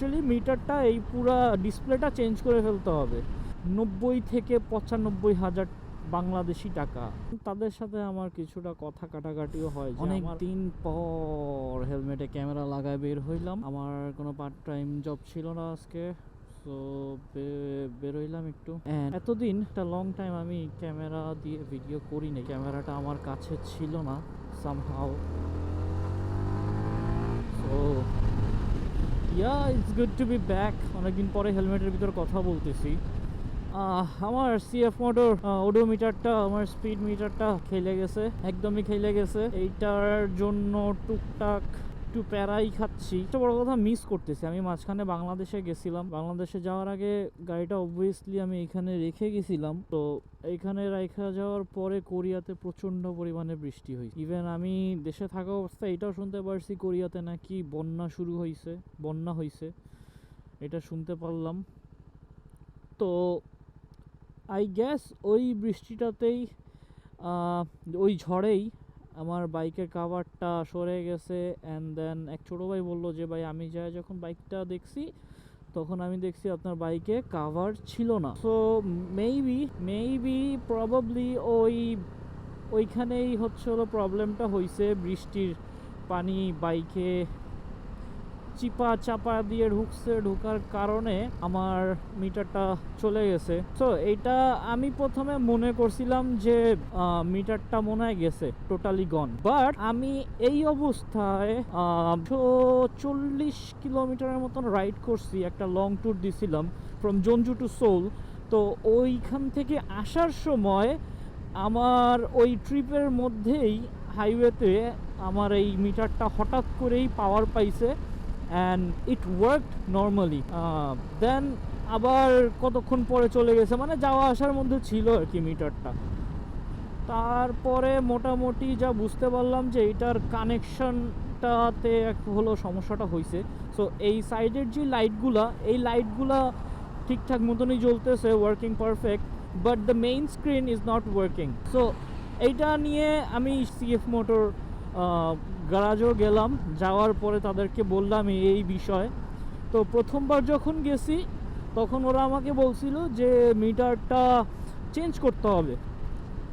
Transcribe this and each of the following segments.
Actually মিটারটা এই পুরা ডিসপ্লেটা চেঞ্জ করে ফেলতে হবে। 90 থেকে 95 হাজার বাংলাদেশি টাকা। তাদের সাথে আমার কিছুটা কথা কাটাকাটিও হয়। অনেক দিন পর হেলমেটে ক্যামেরা লাগায় বের হইলাম। আমার কোনো পার্ট টাইম জব ছিল না আজকে, সো বের হইলাম একটু। এতদিন একটা লং টাইম আমি ক্যামেরা দিয়ে ভিডিও করি নাই, ক্যামেরাটা আমার কাছে ছিল না somehow. So it's good to be back. অনেকদিন পরে হেলমেটের ভিতর কথা বলতেছি। আমার সিএফ মোটর ওডোমিটারটা, আমার স্পিড মিটারটা খেলে গেছে, একদমই খেলে গেছে। এইটার জন্য টুকটাক একটু প্যারাই খাচ্ছি। একটা বড় কথা মিস করতেছি। আমি মাঝখানে বাংলাদেশে গেছিলাম, বাংলাদেশে যাওয়ার আগে গাড়িটা অবভিয়াসলি আমি এখানে রেখে গেছিলাম। তো এইখানে রেখে যাওয়ার পরে কোরিয়াতে প্রচণ্ড পরিমাণে বৃষ্টি হয়েছে। ইভেন আমি দেশে থাকা অবস্থায় এটাও শুনতে পারছি কোরিয়াতে নাকি বন্যা হয়েছে, এটা শুনতে পারলাম। তো আই গ্যাস ওই বৃষ্টিটাতেই, ওই ঝড়েই আমার বাইকের কাভারটা সরে গেছে। অ্যান্ড দেন এক ছোটো ভাই বললো যে ভাই আমি যখন বাইকটা দেখছি তখন আমি দেখছি আপনার বাইকে কাভার ছিল না। সো মেবি প্রবাবলি ওইখানেই হলো প্রবলেমটা হয়েছে। বৃষ্টির পানি বাইকে চাপা দিয়ে ঢোকার কারণে আমার মিটারটা চলে গেছে। তো এইটা আমি প্রথমে মনে করছিলাম যে মিটারটা মনে হয় গেছে, টোটালি গন। বাট আমি এই অবস্থায় 40 কিলোমিটারের মতন রাইড করছি, একটা লং ট্যুর দিছিলাম ফ্রম জনজু টু সোল। তো ওইখান থেকে আসার সময় আমার ওই ট্রিপের মধ্যেই হাইওয়েতে আমার এই মিটারটা হঠাৎ করেই পাওয়ার পাইছে and it worked normally. Then আবার কতক্ষণ পরে চলে গেছে, মানে যাওয়া আসার মধ্যে ছিল আর কি মিটারটা। তারপরে মোটামুটি যা বুঝতে পারলাম যে এইটার কানেকশনটাতে হলো সমস্যাটা হয়েছে। সো এই সাইডের যে লাইটগুলা ঠিকঠাক মতনই জ্বলতেছে, working perfect, but the main screen is not working. So এইটা নিয়ে আমি সিএফ মোটর গ্যারাজও গেলাম, যাওয়ার পরে তাদেরকে বললাম এই বিষয়। তো প্রথমবার যখন গেছি তখন ওরা আমাকে বলছিল যে মিটারটা চেঞ্জ করতে হবে,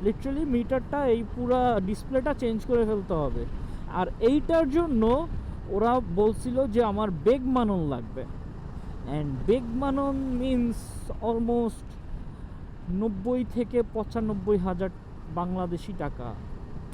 লিটারালি মিটারটা এই পুরা ডিসপ্লেটা চেঞ্জ করে ফেলতে হবে। আর এইটার জন্য ওরা বলছিল যে আমার বেগ মানন লাগবে। অ্যান্ড বেগ মানন মিনস অলমোস্ট 90 থেকে 95 হাজার বাংলাদেশি টাকা।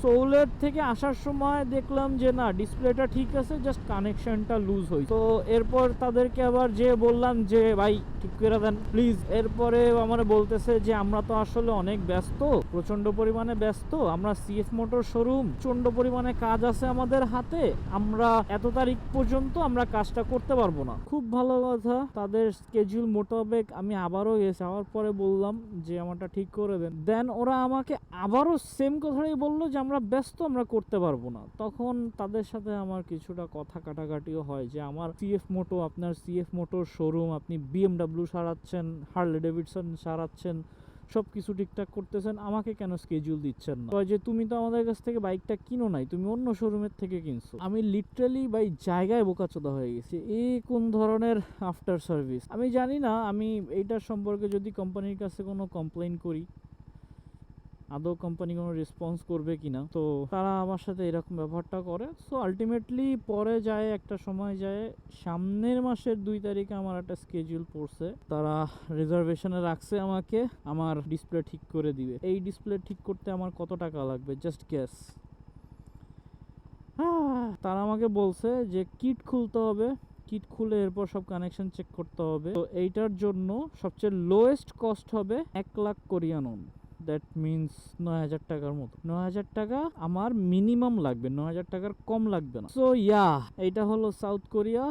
সোলের থেকে আসার সময় দেখলাম যে না, ডিসপ্লেটা ঠিক আছে, জাস্ট কানেকশনটা লুজ হয়েছে। তো এরপর তাদেরকে আবার যে বললাম যে ভাই ঠিক করে দেন প্লিজ। এরপরে আমার বলতেছে যে আমরা তো আসলে অনেক ব্যস্ত, প্রচন্ড পরিমাণে ব্যস্ত, আমরা সিএফ মোটর শোরুম, প্রচন্ড পরিমাণে কাজ আছে আমাদের হাতে, আমরা এত তারিখ পর্যন্ত আমরা কাজটা করতে পারবো না। খুব ভালো কথা, তাদের স্কেডিউল মোতাবেক আমি আবারও গেছি, যাওয়ার পরে বললাম যে আমারটা ঠিক করে দেন। দেন ওরা আমাকে আবারও সেম কথাই বললো যে আমরা ব্যস্ত, আমরা করতে পারবো না। তখন তাদের সাথে আমার কিছুটা কথা কাটাকাটিও হয় যে আমার আপনার সিএফ মোটর শোরুম, আপনি বিএমডাব্লিউ সারাচ্ছেন, হার্লে ডেভিডসন সারাচ্ছেন, সব কিছু ঠিকঠাক করতেছেন, আমাকে কেন স্কেডিউল দিচ্ছেন না? যে তুমি তো আমাদের কাছ থেকে বাইকটা কিনো নাই, তুমি অন্য শোরুমের থেকে কিনছো। আমি লিটারালি জায়গায় বোকাচোদা হয়ে গেছি। এই কোন ধরনের আফটার সার্ভিস আমি জানি না। আমি এইটার সম্পর্কে যদি কোম্পানির কাছে কোনো কমপ্লেইন করি, আদৌ কোম্পানি কোনো রেসপন্স করবে কিনা। তো তারা আমার সাথে এরকম ব্যবহারটা করে। সো আলটিমেটলি পরে যায় একটা সময় যায়, সামনের মাসের 2 তারিখে আমার একটা স্কেডিউল পড়ছে, তারা রিজার্ভেশনে রাখছে আমাকে, আমার ডিসপ্লে ঠিক করে দিবে। এই ডিসপ্লে ঠিক করতে আমার কত টাকা লাগবে জাস্ট গেস। তারা আমাকে বলছে যে কিট খুলতে হবে, কিট খুলে এরপর সব কানেকশন চেক করতে হবে। তো এইটার জন্য সবচেয়ে লোয়েস্ট কস্ট হবে 1 lakh Korean won. That means 9,000 টাকার মতো। 9,000 টাকা আমার মিনিমাম লাগবে, 9,000 টাকার কম লাগবে না। সো এইটা হলো south Korea,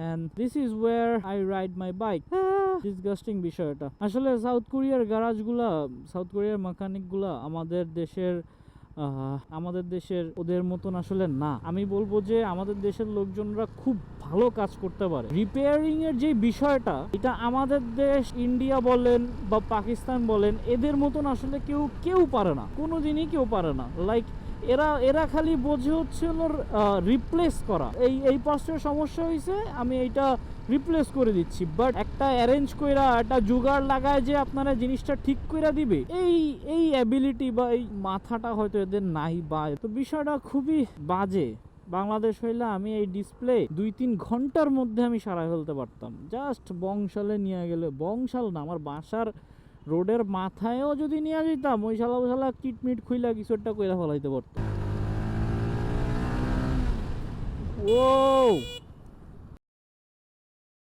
and this is where I ride my bike. Disgusting বিষয়টা। আসলে সাউথ কোরিয়ার মেকানিকগুলা আমাদের দেশের ওদের মতন আসলে না। আমি বলবো যে আমাদের দেশের লোকজনরা খুব ভালো কাজ করতে পারে। রিপেয়ারিং এর যে বিষয়টা, এটা আমাদের দেশ, ইন্ডিয়া বলেন বা পাকিস্তান বলেন, এদের মতন আসলে কেউ পারে না, কোনো দিনই কেউ পারে না। লাইক এরা এরা খালি বোঝে হচ্ছে হলো রিপ্লেস করা, এই পাশের সমস্যা হয়েছে আমি এইটা রিপ্লেস করে দিচ্ছি, বাট একটা অ্যারেঞ্জ কইরা একটা জুগাড় লাগায় যে আপনারা জিনিসটা ঠিক কইরা দিবে, এই অ্যাবিলিটি বা এই মাথাটা হয়তো এদের নাই, বা তো বিষয়টা খুবই বাজে। বাংলাদেশ হইলে আমি এই ডিসপ্লে 2-3 ঘন্টার মধ্যে আমি সারাই ফেলতে পারতাম, জাস্ট বংশালে নিয়ে গেলে, বংশাল না আমার বাসার রোডের মাথায়ও যদি নিয়ে যেতাম, ওই শালা কিটমিট খুইলা কিছু একটা কইরা ফেলাইতে পারতো। ও